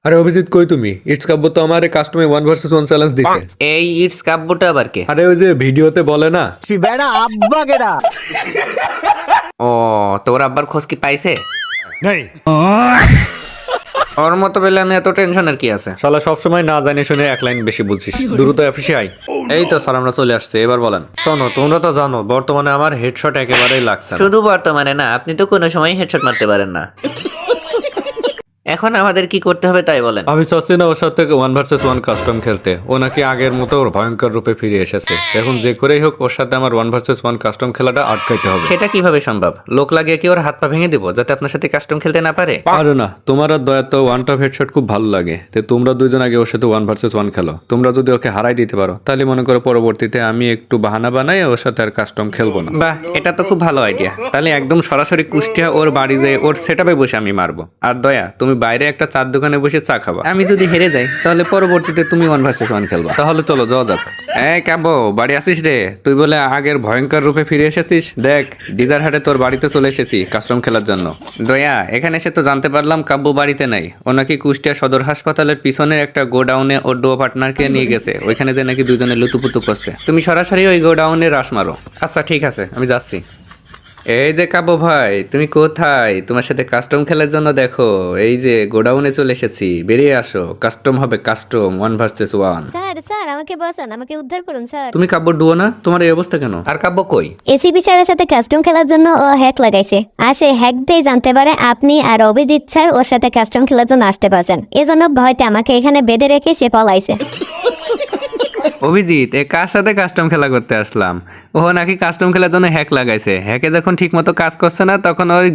আরে অভিজিৎ কই তুমি? ইটস কাব্য তো আমার কাস্টমে 1 vs 1 চ্যালেঞ্জ দিছে। এই ইটস কাব্যটা আবার কে? আরে ওই যে ভিডিওতে বলে না, ও তোর আব্বার খোঁজ কি পাইছে? ওর মতো পেলে আমি এত টেনশনের কি আছে? শালা সবসময় না জানি শুনে এক লাইন বেশি বুঝছিস। দ্রুত অফিসে আই। এই তো স্যার আমরা চলে আসছে, এবার বলেন। শোনো তোমরা তো জানো বর্তমানে আমার হেডশট একেবারেই লাগছে না। শুধু বর্তমানে না, আপনি তো কোনো সময় হেডশট মারতে পারেন না। এখন আমাদের কি করতে হবে তাই বলেন। আমি চাচ্ছি না ওর সাথে 1 vs 1 কাস্টম খেলতে। ও নাকি আগের মতো ওর ভয়ঙ্কর রূপে ফিরে এসেছে। এখন যে করেই হোক ওর সাথে আমার 1 vs 1 কাস্টম খেলাটা আটকাইতে হবে। সেটা কিভাবে সম্ভব? লোক লাগিয়ে কি ওর হাত পা ভেঙে দিব যাতে আপনার সাথে কাস্টম খেলতে না পারে? আরে না, তোমার আর দয়া তো ওয়ান টপ হেডশট খুব ভালো লাগে। তো তোমরা দুইজন আগে ওর সাথে 1 vs 1 খেলো। তোমরা যদি ওকে হারাই দিতে পারো তাহলে মনে করো পরবর্তীতে আমি একটু বাহানা বানাই ওর সাথে আর কাস্টম খেলবো না। বাহ, এটা তো খুব ভালো আইডিয়া। তাহলে একদম সরাসরি কুষ্টিয়া ওর বাড়ি যেয়ে ওর সেটআপে বসে আমি মারবো। আর দয়া, তুমি বাইরে একটা চার দোকানে বসে চা খাবা। আমি যদি হেরে যাই তাহলে পরবর্তীতে তুমি 1 vs 1 খেলবা। তাহলে চলো যাওয়া যাক। এই কাব্য, বাড়ি আসিস রে? তুই বলে আগের ভয়ঙ্কর রূপে ফিরে এসেছিস। দেখ ডিজার হাটে তোর বাড়িতে চলে এসেছি কাস্টম খেলার জন্য। দয়া, এখানে এসে তো জানতে পারলাম কাব্য বাড়িতে নাই। ও নাকি কুষ্টিয়া সদর হাসপাতালের পিছনের একটা গোডাউনে ওর ডো পার্টনারকে নিয়ে গেছে। ওইখানে যে নাকি দুজনে লুতুপুতু করছে। তুমি সরাসরি ওই গোডাউনে রাশ মারো। আচ্ছা ঠিক আছে, আমি যাচ্ছি। এই যে কাব্য ভাই, তুমি কোথায়? তোমার সাথে কাস্টম খেলার জন্য দেখো এই যে গোডাউনে চলে এসেছি। বেরিয়ে আসো, কাস্টম হবে কাস্টম 1 vs 1। স্যার স্যার আমাকে বাঁচান, আমাকে উদ্ধার করুন স্যার। তুমি কাব্য ডুও না? তোমার এই অবস্থা কেন? আর কাব্য কই? এসিপি স্যারের সাথে কাস্টম খেলার জন্য ও হ্যাক লাগাইছে। আর সেই হ্যাক দিয়ে জানতে পারে আপনি আর অভিজিৎ স্যার ওর সাথে কাস্টম খেলার জন্য আসতে পারছেন। এজন্য ভয়তে আমাকে এখানে বেঁধে রেখে সে পলাইছে। অভিজিৎ, এ কার সাথে কাস্টম খেলা করতে আসলাম? ও নাকি কাস্টম খেলার জন্য হ্যাক লাগাইছে। হ্যাকে যখন ঠিক মতো কাজ করছে না তখন ওই